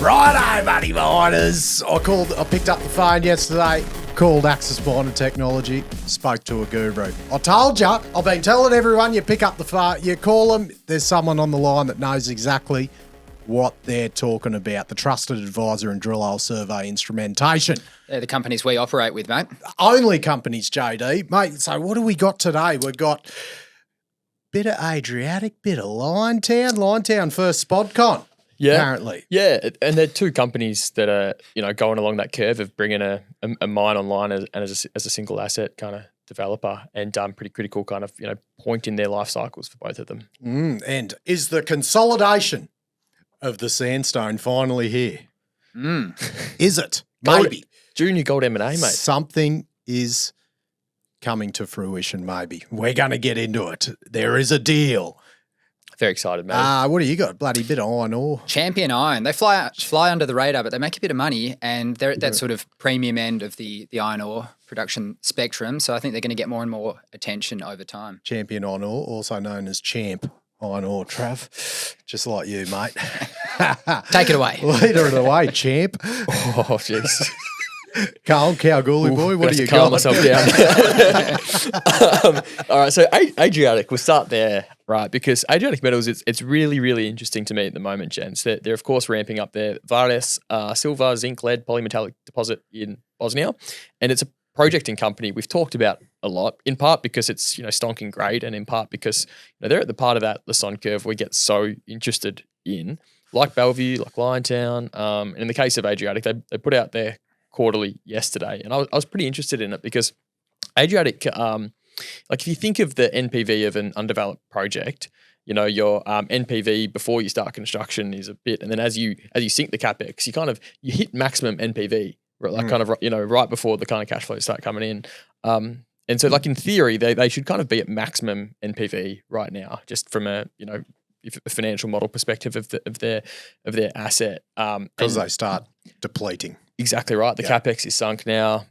Righto, buddy miners. I picked up the phone yesterday, called Access Mining Technology, spoke to a guru. I told you, I've been telling everyone, you pick up the phone, you call them, there's someone on the line that knows exactly what they're talking about. The trusted advisor in drill hole survey instrumentation. They're the companies we operate with, mate. Only companies, JD. Mate, so what do we got today? We've got bit of Adriatic, bit of Liontown. Liontown first SpodCon. Yeah, apparently. Yeah, and they're two companies that are going along that curve of bringing a mine online as a single asset kind of developer, and pretty critical kind of point in their life cycles for both of them. And is the consolidation of the sandstone finally here? Is it? Maybe. Junior gold M&A, mate. Something is coming to fruition, maybe. We're going to get into it. There is a deal. Very excited, mate. What do you got? Bloody bit of iron ore. Champion Iron. They fly under the radar, but they make a bit of money, and they're at that sort of premium end of the iron ore production spectrum. So I think they're going to get more and more attention over time. Champion Iron Ore, also known as Champ Iron Ore, Trav. Just like you, mate. Take it away. Leader of the way, Champ. Oh, jeez. Carl, Kalgoorlie boy, what do you calm got? myself down. All right, so Adriatic, we'll start there, right? Because Adriatic Metals, it's really, really interesting to me at the moment, gents. They're of course ramping up their VRIFY silver, zinc, lead, polymetallic deposit in Bosnia, and it's a project and company we've talked about a lot. In part because it's stonking great, and in part because they're at the part of that Lassonde curve we get so interested in, like Bellevue, like Liontown. And in the case of Adriatic, they put out their quarterly yesterday, and I was pretty interested in it because Adriatic, like if you think of the NPV of an undeveloped project, your NPV before you start construction is a bit, and then as you sink the capex, you hit maximum NPV, right, like kind of right before the kind of cash flows start coming in. And so like in theory, they should kind of be at maximum NPV right now, just from a financial model perspective of their asset, because they start depleting. Exactly right. The capex is sunk now.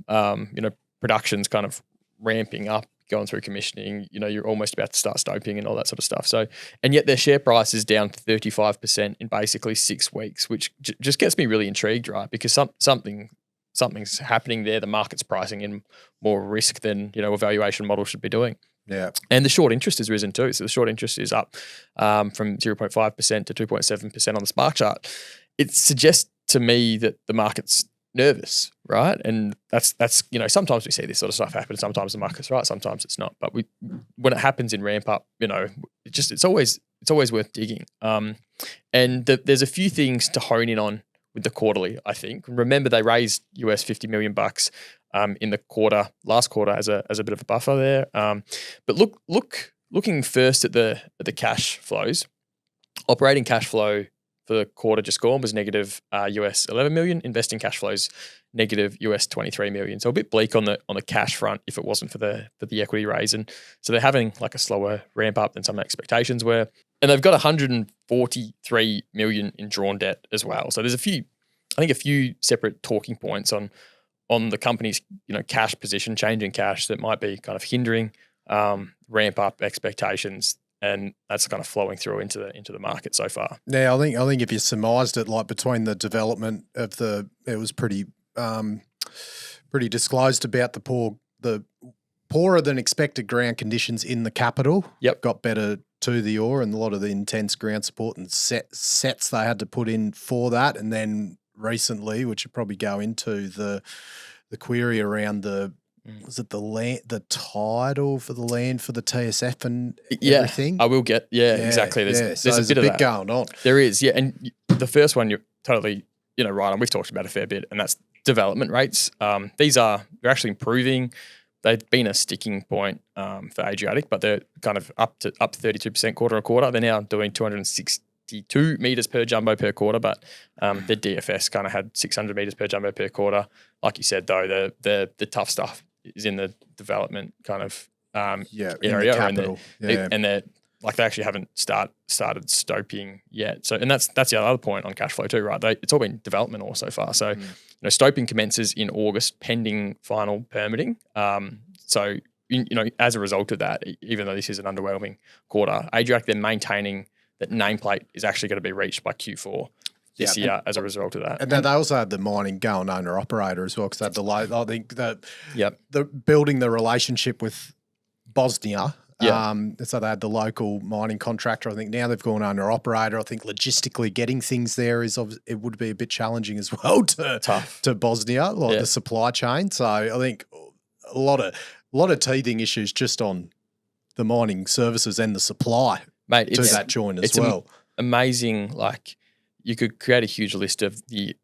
Production's kind of ramping up, going through commissioning. You're almost about to start stoping and all that sort of stuff. So, and yet their share price is down 35% in basically 6 weeks, which just gets me really intrigued, right? Because something's happening there. The market's pricing in more risk than a valuation model should be doing. Yeah. And the short interest has risen too. So the short interest is up from 0.5% to 2.7% on the Spark chart. It suggests to me that the market's nervous, right? And that's sometimes we see this sort of stuff happen. Sometimes the market's right, sometimes it's not. But when it happens in ramp up, it's always worth digging. And there's a few things to hone in on with the quarterly, I think. Remember, they raised US $50 million in the last quarter as a bit of a buffer there. But looking first at the cash flows, operating cash flow for the quarter just gone was negative US 11 million. Investing cash flows negative US 23 million. So a bit bleak on the cash front if it wasn't for the equity raise, and so they're having like a slower ramp up than some expectations were. And they've got 143 million in drawn debt as well. So there's a few separate talking points on the company's cash position, change in cash that might be kind of hindering ramp up expectations. And that's kind of flowing through into the market so far. Yeah, I think if you surmised it, like between the development of it was pretty disclosed about the poorer than expected ground conditions in the capital. Yep, got better to the ore, and a lot of the intense ground support and sets they had to put in for that, and then recently, which would probably go into the query around was it the title for the land for the TSF and everything? I will get, exactly. There's a bit of that going on. There is, yeah. And the first one you're totally, right on. We've talked about a fair bit, and that's development rates. They're actually improving. They've been a sticking point for Adriatic, but they're kind of up 32% quarter on quarter. They're now doing 262 meters per jumbo per quarter, but their DFS kind of had 600 meters per jumbo per quarter. Like you said, though, the tough stuff is in the development kind of area, and they're like they actually haven't started stoping yet. So, and that's the other point on cash flow too, right? It's all been development ore so far. So, stoping commences in August pending final permitting. So, as a result of that, even though this is an underwhelming quarter, Adriatic, they're maintaining that nameplate is actually going to be reached by Q4. this year as a result of that. And then they also had the mining going owner operator as well, because they had I think that Yep. the building the relationship with Bosnia. Yeah. So they had the local mining contractor. I think now they've gone owner operator. I think logistically getting things there it would be a bit challenging as well to Bosnia, like the supply chain. So I think a lot of teething issues just on the mining services and the supply to that joint as well. Amazing. Like, you could create a huge list of the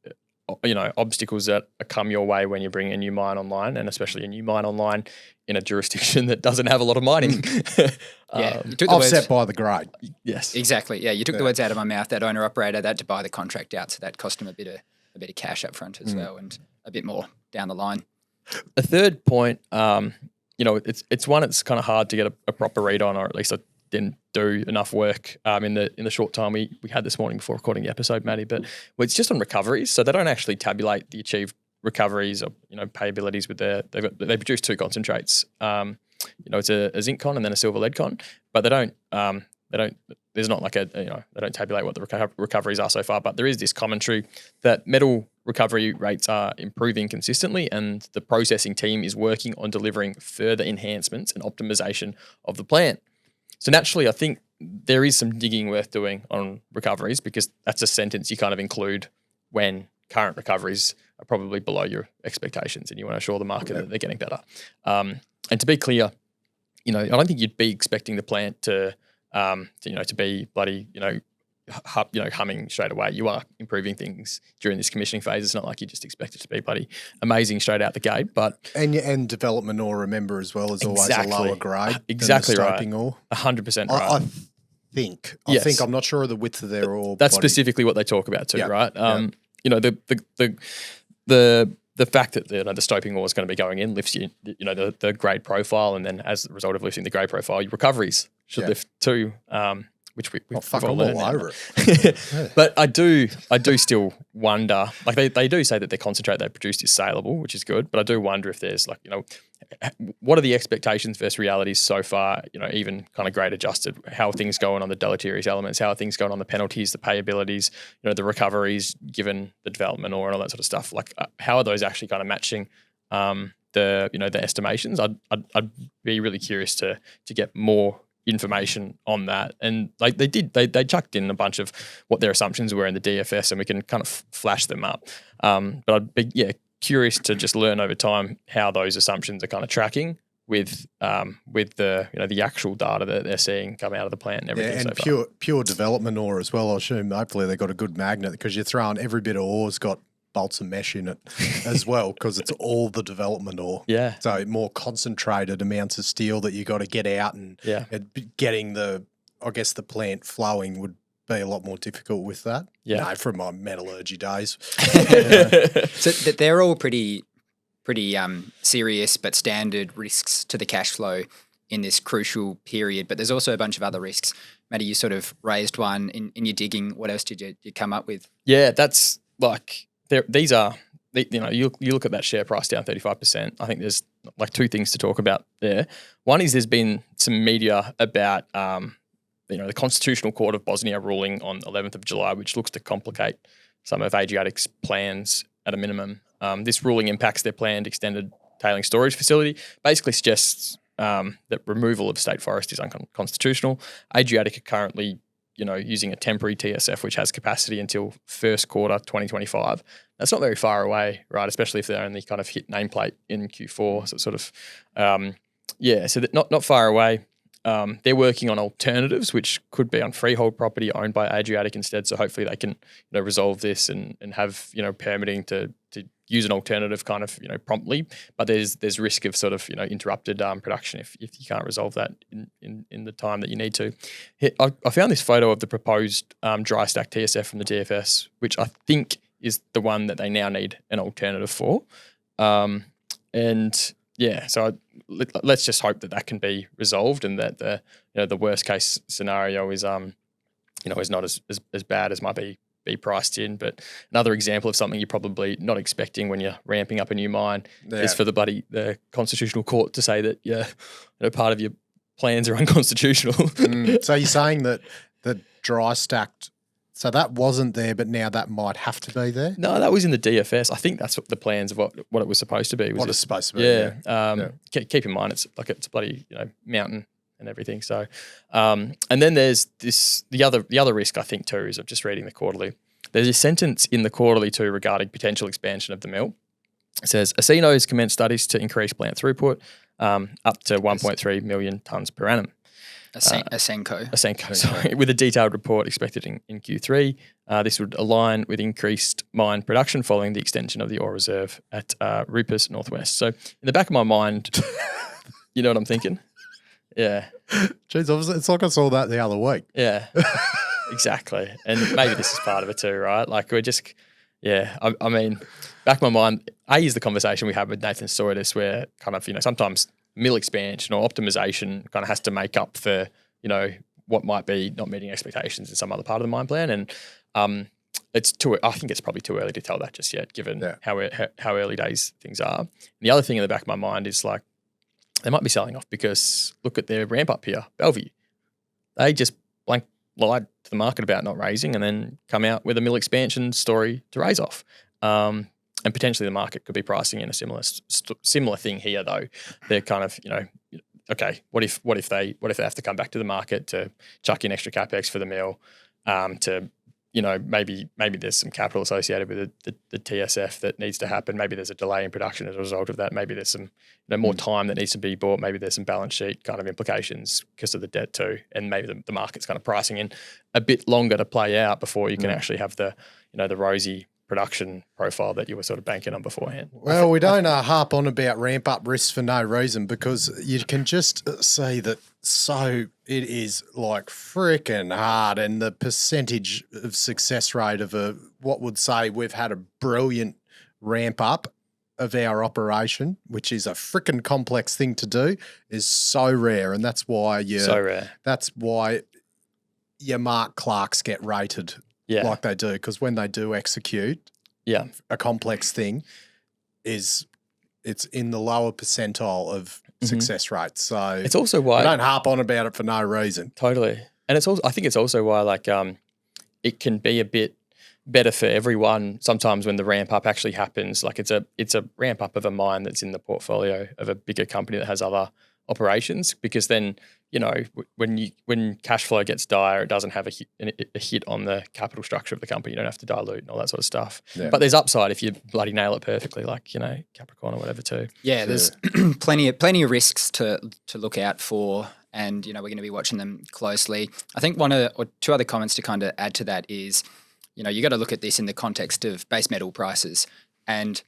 obstacles that come your way when you bring a new mine online, and especially a new mine online in a jurisdiction that doesn't have a lot of mining. Offset by the grade. Yes, exactly. Yeah, you took the words out of my mouth. That owner operator, they had to buy the contract out, so that cost them a bit of cash up front as well, and a bit more down the line. A third point, it's one that's kind of hard to get a proper read on, or at least I didn't do enough work in the short time we had this morning before recording the episode, Matty. But it's just on recoveries, so they don't actually tabulate the achieved recoveries or payabilities with they produce two concentrates. It's a zinc con and then a silver lead con, but they don't. There's not like they don't tabulate what the recoveries are so far. But there is this commentary that metal recovery rates are improving consistently, and the processing team is working on delivering further enhancements and optimization of the plant. So naturally, I think there is some digging worth doing on recoveries, because that's a sentence you kind of include when current recoveries are probably below your expectations and you want to assure the market that they're getting better. And to be clear, I don't think you'd be expecting the plant to be bloody, humming straight away. You are improving things during this commissioning phase. It's not like you just expect it to be bloody amazing straight out the gate. But and development ore, remember, as well, is always a lower grade. Exactly than the right. stoping ore. 100% right. I think I'm not sure of the width of their ore. That's specifically what they talk about too, right? The fact that the stoping ore is going to be going in lifts the grade profile, and then as a result of lifting the grade profile, your recoveries should lift too. Which we've all learned all over it. But I do still wonder, like they do say that the concentrate they produced is saleable, which is good, but I do wonder if there's what are the expectations versus realities so far, even kind of grade adjusted, how are things going on the deleterious elements, how are things going on the penalties, the payabilities, the recoveries given the development ore and all that sort of stuff. Like how are those actually kind of matching the estimations? I'd be really curious to get more information on that. And like they chucked in a bunch of what their assumptions were in the DFS, and we can kind of flash them up. But I'd be curious to just learn over time how those assumptions are kind of tracking with the actual data that they're seeing come out of the plant and everything. And pure development ore as well. I assume hopefully they got a good magnet, because you're throwing every bit of ore's got bolts of mesh in it as well, because it's all the development ore. Yeah. So more concentrated amounts of steel that you got to get out, and getting the plant flowing would be a lot more difficult with that. Yeah. From my metallurgy days. So they're all pretty serious but standard risks to the cash flow in this crucial period. But there's also a bunch of other risks. Matty, you sort of raised one in your digging. What else did you come up with? Yeah, that's like these are. You look at that share price down 35%. I think there's like two things to talk about there. One is there's been some media about the Constitutional Court of Bosnia ruling on 11th of July, which looks to complicate some of Adriatic's plans at a minimum. This ruling impacts their planned extended tailing storage facility, basically suggests that removal of state forest is unconstitutional. Adriatic are currently using a temporary TSF, which has capacity until first quarter 2025. That's not very far away, right? Especially if they're only kind of hit nameplate in Q4. So it's sort of, so that not far away. They're working on alternatives, which could be on freehold property owned by Adriatic instead. So hopefully they can resolve this and have permitting to use an alternative kind of promptly. But there's risk of sort of interrupted production if you can't resolve that in the time that you need to. I found this photo of the proposed dry stack TSF from the DFS, which I think is the one that they now need an alternative for. So let's just hope that can be resolved, and that the worst case scenario is is not as bad as might be priced in. But another example of something you're probably not expecting when you're ramping up a new mine is for the Constitutional Court to say that part of your plans are unconstitutional. So you're saying that the dry stacked So that wasn't there, but now that might have to be there. No, that was in the DFS. I think that's what the plans of what it was supposed to be. Was What it's supposed to be. Yeah. Keep in mind, it's like it's a bloody mountain and everything. So, and then there's the other risk I think too is of just reading the quarterly. There's a sentence in the quarterly too regarding potential expansion of the mill. It says Acino has commenced studies to increase plant throughput up to 1.3 million tonnes per annum. Asenco, sorry, with a detailed report expected in Q3. This would align with increased mine production following the extension of the ore reserve at Rupert Northwest. So in the back of my mind, you know what I'm thinking? Yeah. Jeez, it's like I saw that the other week. Yeah, exactly. And maybe this is part of it too, right? Like we're just, I mean, back of my mind, is the conversation we had with Nathan Soitis where kind of, sometimes mill expansion or optimization kind of has to make up for, what might be not meeting expectations in some other part of the mine plan. And I think it's probably too early to tell that just yet, given how early days things are. And the other thing in the back of my mind is like, they might be selling off because look at their ramp up here, Bellevue. They just blank lied to the market about not raising and then come out with a mill expansion story to raise off. And potentially the market could be pricing in a similar thing here though. They're kind of, okay, what if they have to come back to the market to chuck in extra capex for the mill, to maybe there's some capital associated with the TSF that needs to happen. Maybe there's a delay in production as a result of that. Maybe there's some more time that needs to be bought. Maybe there's some balance sheet kind of implications because of the debt too. And maybe the market's kind of pricing in a bit longer to play out before you can actually have the rosy production profile that you were sort of banking on beforehand. Well, we don't harp on about ramp up risks for no reason because you can just see that it is like freaking hard, and the percentage of success rate of what would say we've had a brilliant ramp up of our operation, which is a freaking complex thing to do, is so rare, and that's why That's why your Mark Clarks get rated. Yeah. Like they do, because when they do execute a complex thing, it's in the lower percentile of success rates. So it's also why I don't harp on about it for no reason. Totally. And I think it's also why it can be a bit better for everyone sometimes when the ramp up actually happens. Like it's a ramp up of a mine that's in the portfolio of a bigger company that has other operations, because then when cash flow gets dire, it doesn't have a hit on the capital structure of the company. You don't have to dilute and all that sort of stuff. Yeah. But there's upside if you bloody nail it perfectly, like Capricorn or whatever too. Yeah, there's plenty of risks to look out for, and we're going to be watching them closely. I think one or two other comments to kind of add to that is, you got to look at this in the context of base metal prices, and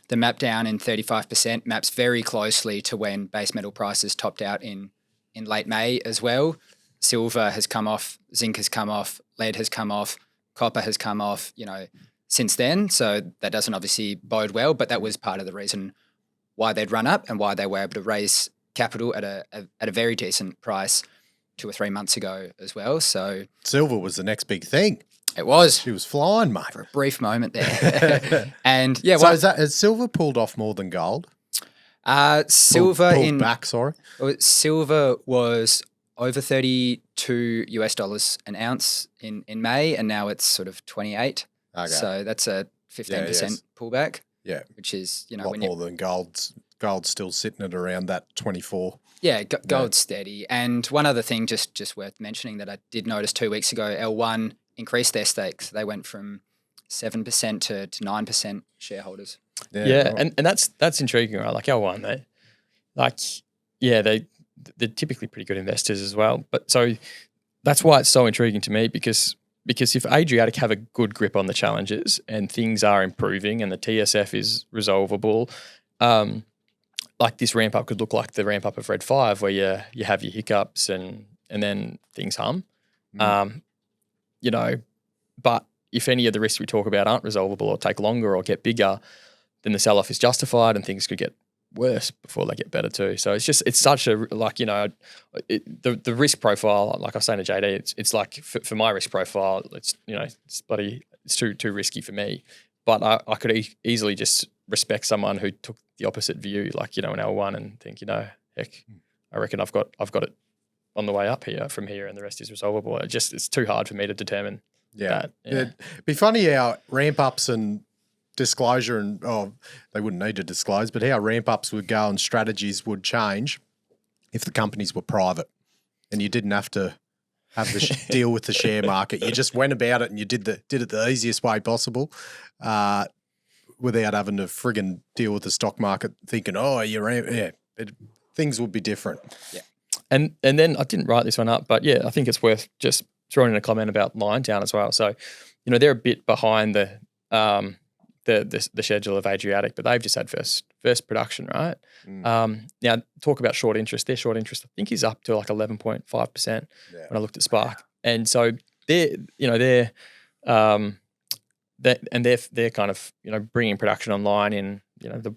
the map down in 35% maps very closely to when base metal prices topped out in late May as well. Silver has come off, zinc has come off, lead has come off, copper has come off, since then. So that doesn't obviously bode well, but that was part of the reason why they'd run up and why they were able to raise capital at a very decent price 2 or 3 months ago as well. So silver was the next big thing. It was. She was flying, mate. For a brief moment there. And yeah. So has silver pulled off more than gold? Silver pulled back, sorry. Silver was over $32 an ounce in May, and now it's sort of 28. Okay. So that's a 15% pullback. Yeah. Which is, a lot more than gold's still sitting at around that 24. Yeah, gold's steady. And one other thing just worth mentioning that I did notice 2 weeks ago, L1 increased their stakes. They went from 7% to 9% shareholders. Yeah, and that's intriguing, right? Like L1, they're typically pretty good investors as well. But so that's why it's so intriguing to me, because if Adriatic have a good grip on the challenges and things are improving and the TSF is resolvable, like this ramp up could look like the ramp up of Red 5, where you have your hiccups and then things hum. But if any of the risks we talk about aren't resolvable or take longer or get bigger, then the sell-off is justified and things could get worse before they get better too. So it's such a, the risk profile, like I was saying to JD, it's like for my risk profile, it's too risky for me. But I could easily just respect someone who took the opposite view, like, an L1 and think, heck, I reckon I've got it on the way up here from here and the rest is resolvable. It's too hard for me to determine that. It'd be funny how ramp ups and disclosure and they wouldn't need to disclose, but how ramp ups would go and strategies would change if the companies were private and you didn't have to have the deal with the share market. You just went about it and you did it the easiest way possible, without having to friggin' deal with the stock market thinking, things would be different. Yeah. And then I didn't write this one up, but I think it's worth just throwing in a comment about Liontown as well. So, they're a bit behind the schedule of Adriatic, but they've just had first production, right? Now talk about short interest. Their short interest, I think, is up to like 11.5% when I looked at Spark, and so they're kind of bringing production online in the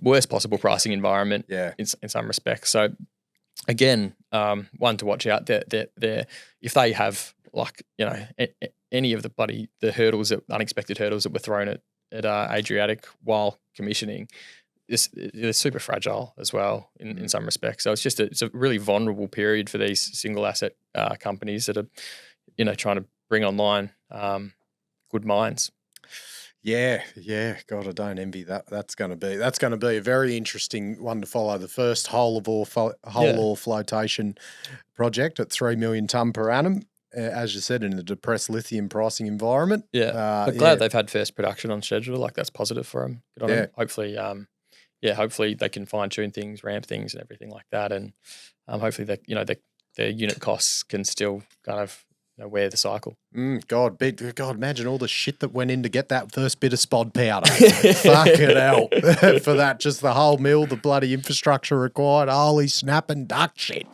worst possible pricing environment in some respects. So again, one to watch out. They're if they have any of the unexpected hurdles that were thrown at Adriatic while commissioning, they're super fragile as well in some respects. So it's a really vulnerable period for these single asset companies that are trying to bring online good mines. Yeah. God, I don't envy that. That's going to be a very interesting one to follow. The first whole ore flotation project at 3 million tonne per annum, as you said, in a depressed lithium pricing environment. But glad they've had first production on schedule. Like, that's positive for them. Good on them. Hopefully, hopefully they can fine tune things, ramp things, and everything like that, and hopefully their unit costs can still kind of wear the cycle. God, imagine all the shit that went in to get that first bit of spod powder. Fucking hell. For that, just the whole mill, the bloody infrastructure required. Holy snap and duck shit.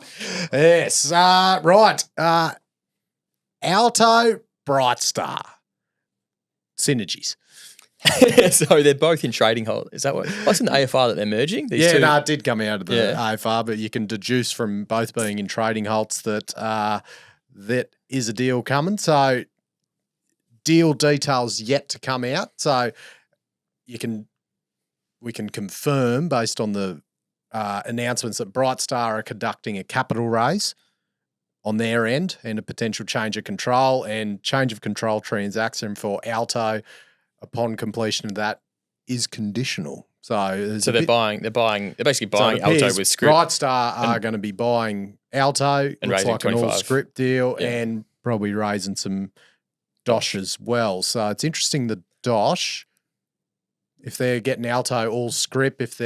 Yes. Right. Alto, Brightstar. Synergies. So they're both in trading hold. Is that what's in the AFR that they're merging? These two? No, it did come out of the AFR, but you can deduce from both being in trading halts that that is a deal coming. So deal details yet to come out. So we can confirm based on the announcements that Brightstar are conducting a capital raise on their end and a potential change of control transaction for Alto upon completion of that is conditional. So they're basically buying Alto with script. Brightstar are going to be buying Alto, and looks raising like an 25. all script deal, and probably raising some dosh as well. So it's interesting the dosh, if they're getting Alto all script, if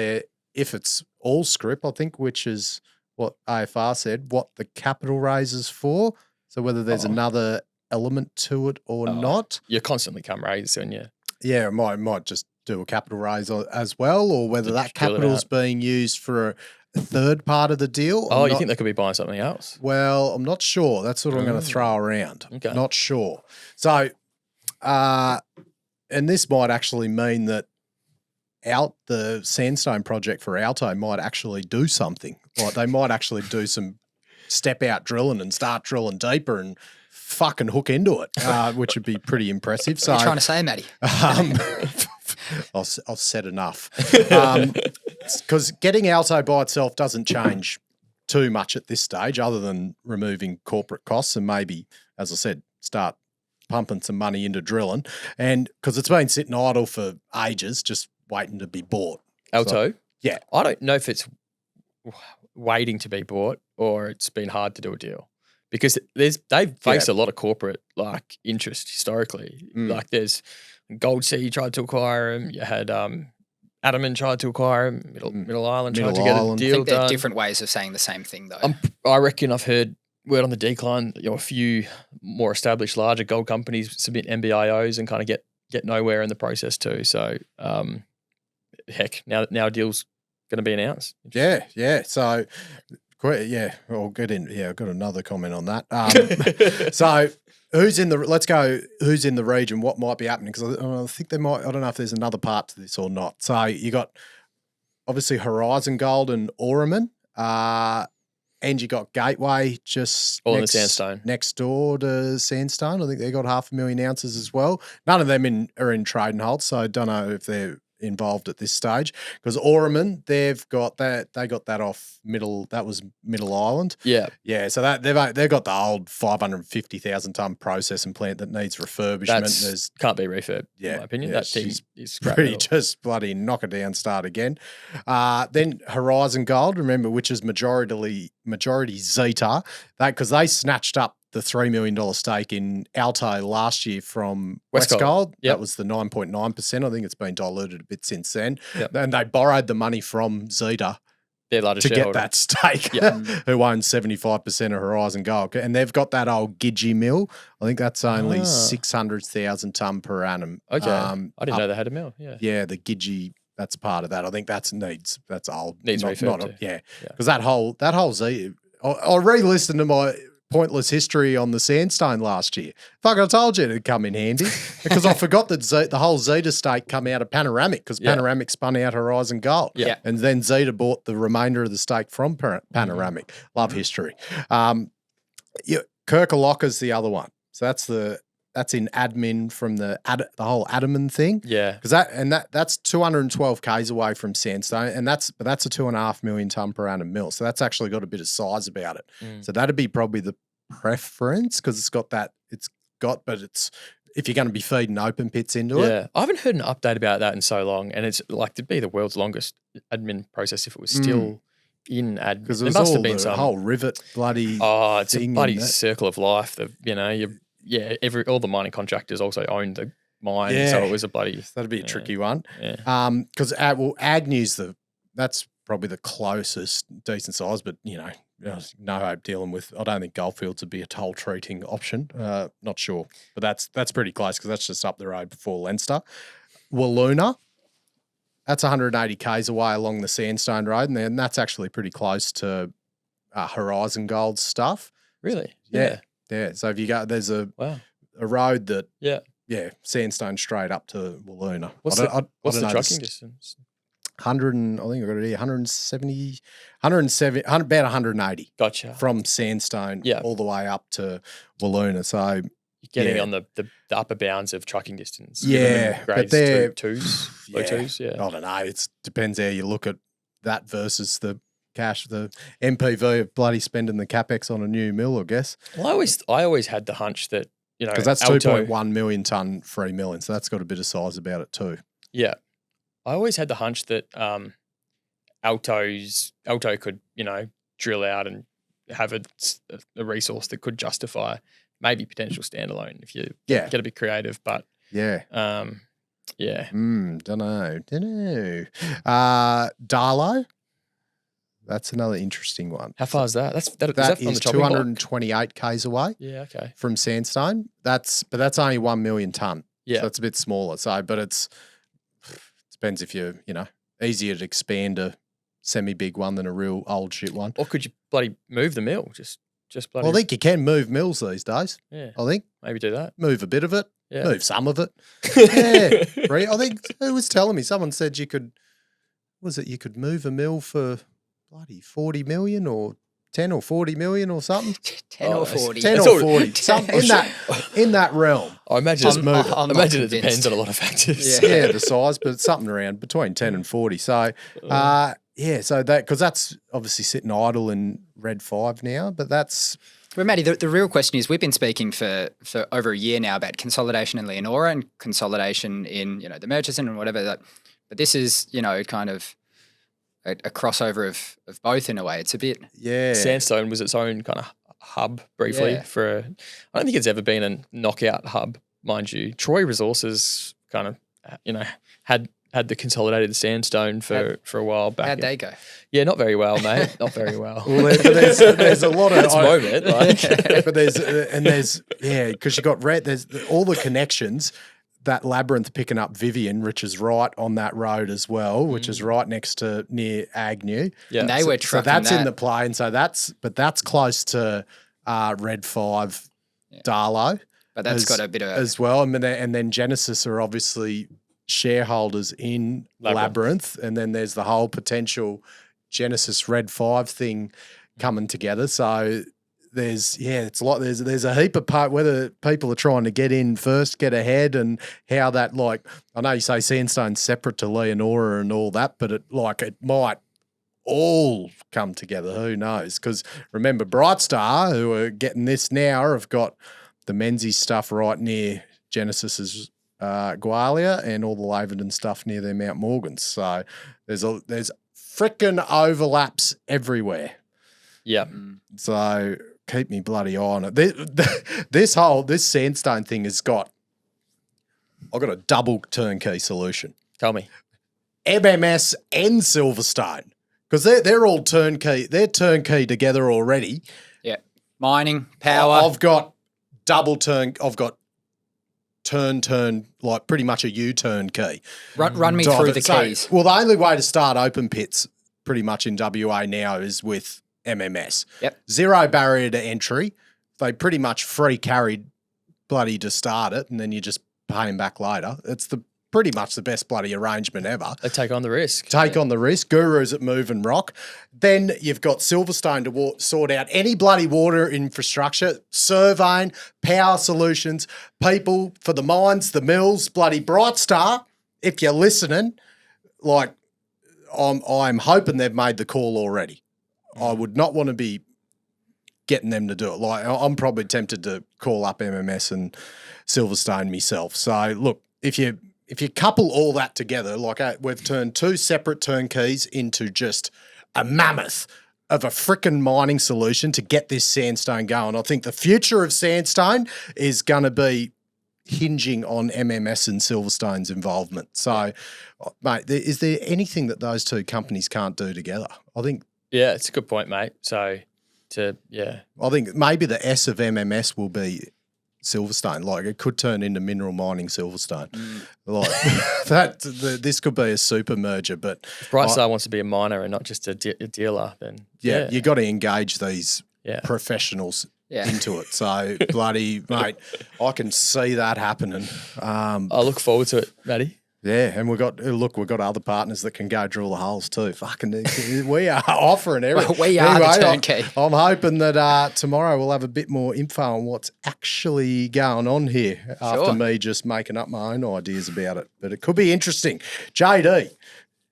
it's all script, I think, which is what AFR said, what the capital raise is for. So whether there's another element to it or not. You constantly come raise, don't you? Yeah, it might just do a capital raise as well, or whether that capital's being used for a third part of the deal. You think they could be buying something else? Well, I'm not sure. That's what I'm going to throw around. Okay. Not sure. So, and this might actually mean that the sandstone project for Alto might actually do something. Like, they might actually do some step out drilling and start drilling deeper and fucking hook into it, which would be pretty impressive. So, what are you trying to say, Matty? I've said enough. Because getting Alto by itself doesn't change too much at this stage, other than removing corporate costs and maybe, as I said, start pumping some money into drilling. And because it's been sitting idle for ages, just waiting to be bought. Alto? So, yeah. I don't know if it's waiting to be bought or it's been hard to do a deal. Because they've faced a lot of corporate interest historically. Like, there's Gold Sea tried to acquire him. You had Adamant tried to acquire him. Middle Island tried to get a deal I think there done. are different ways of saying the same thing, though. I reckon I've heard word on the decline. A few more established, larger gold companies submit MBIOs and kind of get nowhere in the process too. So, heck, now a deal's going to be announced. Yeah. So. I'll get in. Yeah, I've got another comment on that. So who's in the region, what might be happening? Because I think I don't know if there's another part to this or not. So you got obviously Horizon Gold and Oehlman, and you got Gateway just all in the sandstone. Next door to Sandstone. I think they got 500,000 ounces as well. None of them are in trading holds, so I don't know if they're involved at this stage because Oehlman, they've got that. They got that off Middle. That was Middle Island. Yeah. Yeah. So that they've got the old 550,000 ton processing plant that needs refurbishment. Can't be refurbed. In my opinion, that thing is pretty just bloody knock it down, start again. Then Horizon Gold, remember, which is majority Zeta, because they snatched up the $3 million stake in Alto last year from Westgold. Yep. That was the 9.9%. I think it's been diluted a bit since then. Yep. And they borrowed the money from Zeta their largest to shareholder. get that stake, who owns 75% of Horizon Gold. And they've got that old Gidgee mill. I think that's only 600,000 tonne per annum. Okay. I didn't know they had a mill. Yeah. Yeah, the Gidgee, that's part of that. I think that's old. Needs refurb. Yeah. Because that whole Zeta, I re-listened to my pointless history on the sandstone last year. Fuck, I told you it'd come in handy because I forgot that the whole Zeta stake come out of Panoramic because Panoramic spun out Horizon Gold. Yeah. And then Zeta bought the remainder of the stake from Panoramic. Love history. Kirkalocker's the other one. So that's in admin from the whole Adaman thing. Yeah. Because that's 212 k's away from Sandstone, and that's a 2.5 million tonne per annum mill. So that's actually got a bit of size about it. So that'd be probably the preference because but it's if you're going to be feeding open pits into it. Yeah. I haven't heard an update about that in so long, and it's like to be the world's longest admin process if it was still in admin. Because it must have been the whole rivet bloody. Oh, it's a bloody circle of life. All the mining contractors also owned the mine, so it was a bloody. That'd be a tricky one. Yeah. Because Agnew's that's probably the closest decent size, but no hope dealing with. I don't think Goldfields would be a toll treating option. Not sure, but that's pretty close because that's just up the road before Leinster. Walloona, that's 180 k's away along the Sandstone Road, and then that's actually pretty close to Horizon Gold stuff. Really? Yeah. So if you go, there's a road that Sandstone straight up to Walloona. What's the trucking distance? 100 and I think I got it here, 170, about 180. Gotcha. From Sandstone all the way up to Walloona. So you're getting on the upper bounds of trucking distance. Yeah, but they're twos, low twos. Yeah, I don't know. It depends how you look at that versus the cash, the MPV of bloody spending the capex on a new mill, I guess. Well, I always had the hunch that because that's 2.1 million tonne, 3 million, so that's got a bit of size about it too. Yeah, I always had the hunch that Alto could drill out and have a resource that could justify maybe potential standalone if you get a bit creative, but don't know. Darlo. That's another interesting one. How far is that? That is 228 k's away. Yeah, okay. From Sandstone. But that's only 1 million tonne. Yeah, so it's a bit smaller. So, but it depends if you're easier to expand a semi-big one than a real old shit one. Or could you bloody move the mill? Just bloody. Well, I think you can move mills these days. Yeah, I think maybe do that. Move a bit of it. Yeah. Move some of it. Yeah, I think who was telling me? Someone said you could. You could move a mill for bloody 40 million or 10 or 40 million or something. 10 or 40. 10 or 40. Something in that realm. I imagine it convinced. depends on a lot of factors. Yeah, the size, but it's something around between 10 and 40. So, so that because that's obviously sitting idle in Red 5 now, but that's. But Matty, the real question is we've been speaking for over a year now about consolidation in Leonora and consolidation in the Murchison and whatever. But this is kind of a crossover of both in a way. It's a bit Sandstone was its own kind of hub briefly I don't think it's ever been a knockout hub, mind you. Troy Resources kind of had the consolidated Sandstone for a while back. How'd they go? Yeah, not very well, mate. Not very well. There's a lot of moment, but there's because you got there's all the connections. That Labyrinth picking up Vivian, which is right on that road as well, which is right next to near Agnew. Yeah, and they were trucking so that's in the play, and so that's close to Red 5, Darlo. But that's got a bit of as well, and then Genesis are obviously shareholders in Labyrinth, and then there's the whole potential Genesis Red 5 thing coming together. So there's a heap of part whether people are trying to get in first, get ahead, and how that, like, I know you say sandstone's separate to Leonora and all that, but it might all come together. Who knows? Because remember, Brightstar, who are getting this now, have got the Menzies stuff right near Genesis's Gwalia and all the Laverton stuff near their Mount Morgans. So there's frickin' overlaps everywhere. Yeah. So keep me bloody eye on it. This sandstone thing I've got a double turnkey solution. Tell me. MMS and Silverstone. Because they're all turnkey. They're turnkey together already. Yeah. Mining, power. I've got double turn. I've got turn, like pretty much a U-turn key. Run me through the keys. Well, the only way to start open pits pretty much in WA now is with MMS. Yep. Zero barrier to entry. They pretty much free carried bloody to start it, and then you just pay them back later. It's pretty much the best bloody arrangement ever. They take on the risk. On the risk. Gurus at Move and Rock. Then you've got Silverstone to sort out any bloody water infrastructure, surveying, power solutions, people for the mines, the mills, bloody Brightstar. If you're listening, like I'm hoping they've made the call already. I would not want to be getting them to do it. Like I'm probably tempted to call up MMS and Silverstone myself. So look, if you couple all that together, like we've turned two separate turnkeys into just a mammoth of a frickin' mining solution to get this sandstone going. I think the future of sandstone is going to be hinging on MMS and Silverstone's involvement. So, mate, is there anything that those two companies can't do together? I think. Yeah, it's a good point, mate. So, I think maybe the S of MMS will be Silverstone. Like it could turn into mineral mining Silverstone. Like this could be a super merger. But if Brightstar wants to be a miner and not just a dealer, then you got to engage these professionals into it. So bloody mate, I can see that happening. I look forward to it, Matty. Yeah, and we've got other partners that can go drill the holes too. Fucking, we are offering everything. We are the turnkey. I'm hoping that tomorrow we'll have a bit more info on what's actually going on here after me just making up my own ideas about it. But it could be interesting. JD,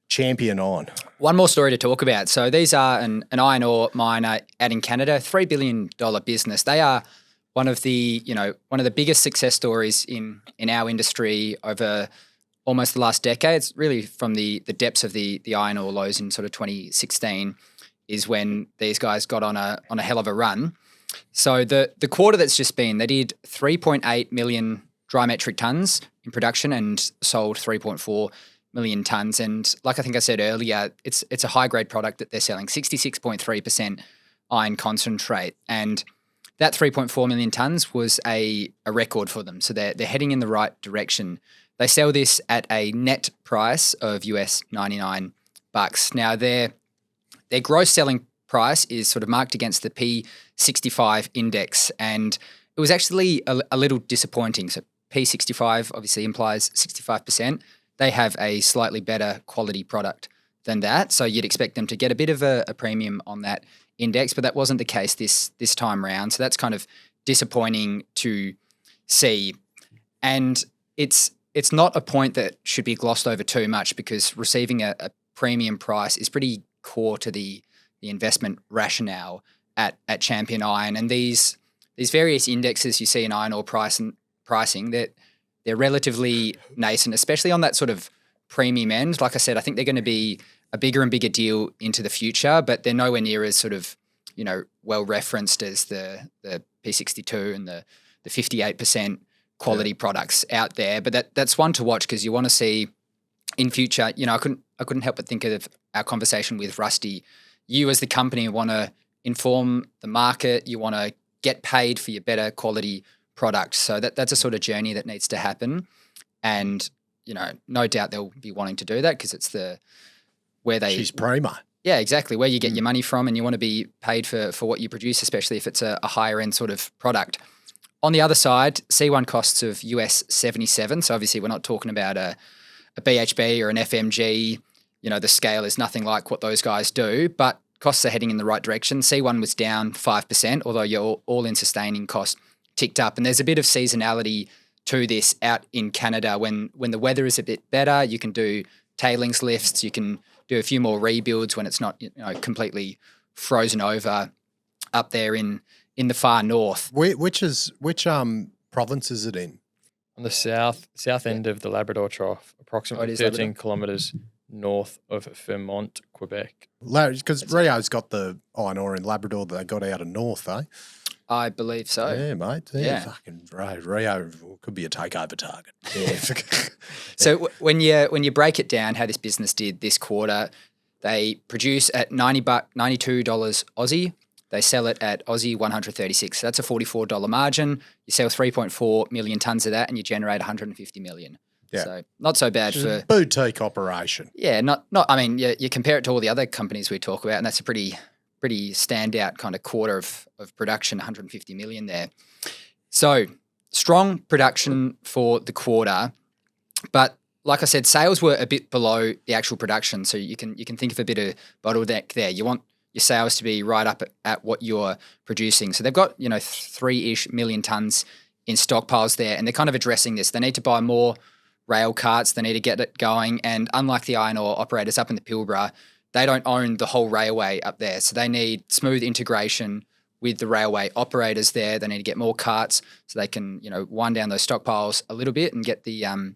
champion on. One more story to talk about. So these are an iron ore miner out in Canada, $3 billion business. They are one of the biggest success stories in our industry over almost the last decade. It's really from the depths of the iron ore lows in sort of 2016 is when these guys got on a hell of a run. So the quarter that's just been, they did 3.8 million dry metric tons in production and sold 3.4 million tons. And like I think I said earlier, it's a high grade product that they're selling, 66.3% iron concentrate. And that 3.4 million tons was a record for them. So they're heading in the right direction. They sell this at a net price of US $99. Now their gross selling price is sort of marked against the P65 index, and it was actually a little disappointing. So P65 obviously implies 65%. They have a slightly better quality product than that, so you'd expect them to get a bit of a premium on that index, but that wasn't the case this time round. So that's kind of disappointing to see, and it's not a point that should be glossed over too much because receiving a premium price is pretty core to the investment rationale at Champion Iron. And these various indexes you see in iron ore pricing, they're relatively nascent, especially on that sort of premium end. Like I said, I think they're going to be a bigger and bigger deal into the future, but they're nowhere near as sort of, well referenced as the P62 and the 58% quality products out there. But that's one to watch because you want to see in future, I couldn't help but think of our conversation with Rusty. You as the company want to inform the market, you want to get paid for your better quality product. So that's a sort of journey that needs to happen. And, no doubt they'll be wanting to do that because it's she's primo. Yeah, exactly. Where you get your money from and you want to be paid for what you produce, especially if it's a higher end sort of product. On the other side, C1 costs of US 77. So obviously we're not talking about a BHB or an FMG. The scale is nothing like what those guys do, but costs are heading in the right direction. C1 was down 5%, although your all-in sustaining cost ticked up. And there's a bit of seasonality to this out in Canada. When the weather is a bit better, you can do tailings lifts, you can do a few more rebuilds when it's not completely frozen over up there in the far north. Which province is it in? On the south end of the Labrador Trough, approximately 13 kilometres north of Vermont, Quebec. Because Rio's got the iron ore in Labrador that they got out of north, eh? I believe so. Yeah, mate. Yeah. Fucking Rio could be a takeover target. Yeah. So when you break it down, how this business did this quarter, they produce at $92 Aussie. They sell it at Aussie 136. So that's a $44 margin. You sell 3.4 million tonnes of that, and you generate 150 million. Yeah. So not so bad for boutique operation. Yeah, not. I mean, you compare it to all the other companies we talk about, and that's a pretty standout kind of quarter of production, 150 million there. So strong production for the quarter, but like I said, sales were a bit below the actual production. So you can think of a bit of bottleneck there. You want your sales to be right up at what you're producing. So they've got 3-ish million tonnes in stockpiles there, and they're kind of addressing this. They need to buy more rail carts. They need to get it going. And unlike the iron ore operators up in the Pilbara, they don't own the whole railway up there. So they need smooth integration with the railway operators there. They need to get more carts so they can, wind down those stockpiles a little bit and get the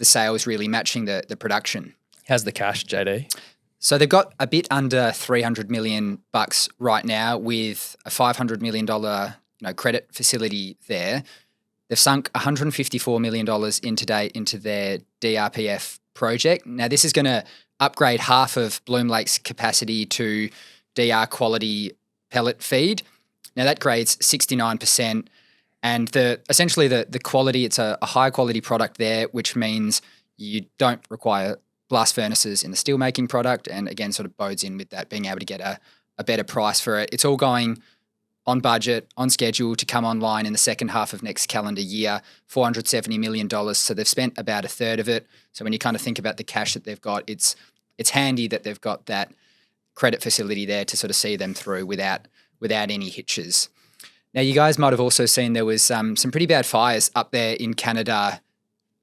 sales really matching the production. How's the cash, JD? So they've got a bit under $300 million right now with a $500 million credit facility there. They've sunk $154 million into their DRPF project. Now, this is going to upgrade half of Bloom Lake's capacity to DR quality pellet feed. Now, that grades 69%. And essentially the quality, it's a high quality product there, which means you don't require blast furnaces in the steelmaking product, and again, sort of bodes in with that, being able to get a better price for it. It's all going on budget, on schedule to come online in the second half of next calendar year, $470 million. So they've spent about a third of it. So when you kind of think about the cash that they've got, it's handy that they've got that credit facility there to sort of see them through without any hitches. Now, you guys might have also seen there was some pretty bad fires up there in Canada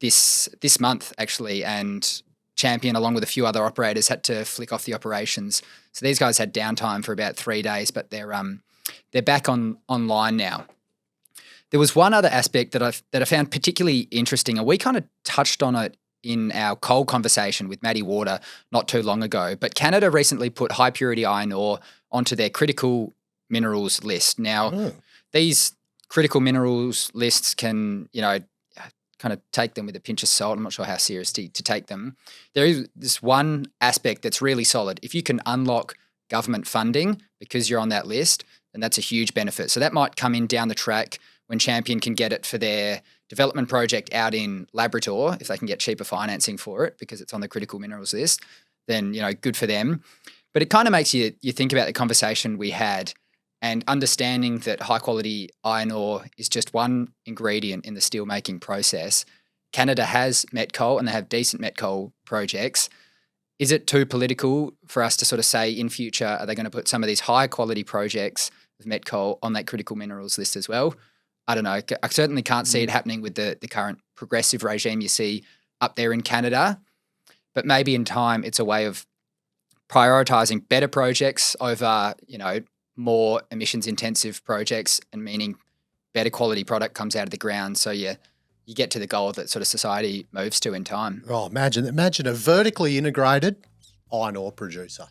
this month, actually, and Champion, along with a few other operators, had to flick off the operations. So these guys had downtime for about 3 days, but they're back online now. There was one other aspect that I found particularly interesting, and we kind of touched on it in our coal conversation with Maddie Water not too long ago. But Canada recently put high purity iron ore onto their critical minerals list. Now, these critical minerals lists can, kind of take them with a pinch of salt. I'm not sure how serious to take them. There is this one aspect that's really solid. If you can unlock government funding because you're on that list, then that's a huge benefit. So that might come in down the track when Champion can get it for their development project out in Labrador, if they can get cheaper financing for it because it's on the critical minerals list, then, good for them. But it kind of makes you think about the conversation we had and understanding that high-quality iron ore is just one ingredient in the steelmaking process. Canada has met coal, and they have decent met coal projects. Is it too political for us to sort of say in future, are they going to put some of these high-quality projects of met coal on that critical minerals list as well? I don't know. I certainly can't see it happening with the current progressive regime you see up there in Canada. But maybe in time, it's a way of prioritising better projects over, more emissions intensive projects, and meaning better quality product comes out of the ground. So you get to the goal that sort of society moves to in time. Oh, imagine a vertically integrated iron ore producer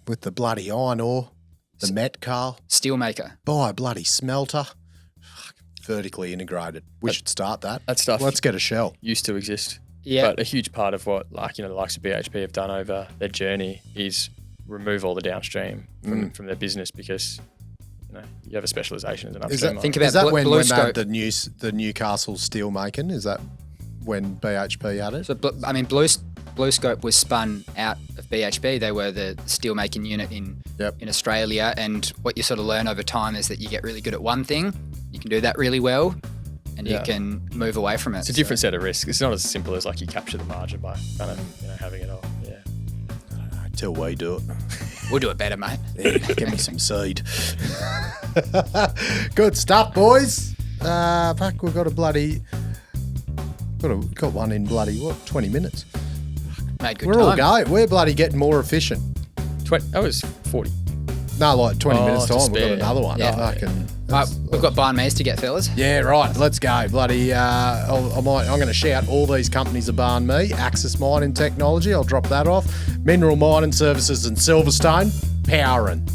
with the bloody iron ore, the met coal. Steelmaker. Buy a bloody smelter. Vertically integrated. We should start that. That stuff. Let's get a shell. Used to exist. Yeah. But a huge part of what the likes of BHP have done over their journey is remove all the downstream from their business, because you have a specialisation as an upstream. Think about is that when they had BlueScope. the Newcastle steel making? Is that when BHP had it? So, BlueScope was spun out of BHP. They were the steel making unit in Australia. And what you sort of learn over time is that you get really good at one thing, you can do that really well, and you can move away from it. It's a different set of risks. It's not as simple as you capture the margin by kind of having it all. Yeah. till we do it. We'll do it better, mate. Yeah, give me some seed. Good stuff, boys. Fuck, we've got got one in bloody, 20 minutes. Mate, good We're time. all going. We're bloody getting more efficient. That was 40. No, like 20 minutes to time, we've got spare. another one. Yeah. Right, we've got Barn Me's to get, fellas. Yeah, right. Let's go. Bloody, I'm going to shout all these companies are barring me. Axis Mining Technology, I'll drop that off. Mineral Mining Services and Silverstone, powering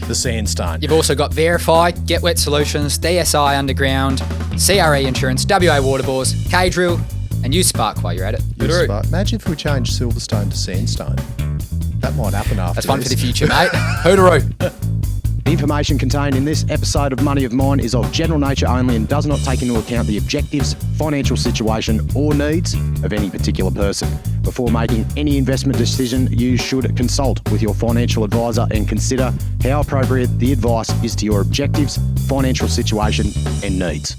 the sandstone. You've also got VRIFY, GetWet Solutions, DSI Underground, CRE Insurance, WA Waterbores, K-Drill, and use Spark while you're at it. Imagine if we change Silverstone to sandstone. That might happen after That's fun for this. the future, mate. Hootaroo. The information contained in this episode of Money of Mine is of general nature only and does not take into account the objectives, financial situation, or needs of any particular person. Before making any investment decision, you should consult with your financial advisor and consider how appropriate the advice is to your objectives, financial situation, and needs.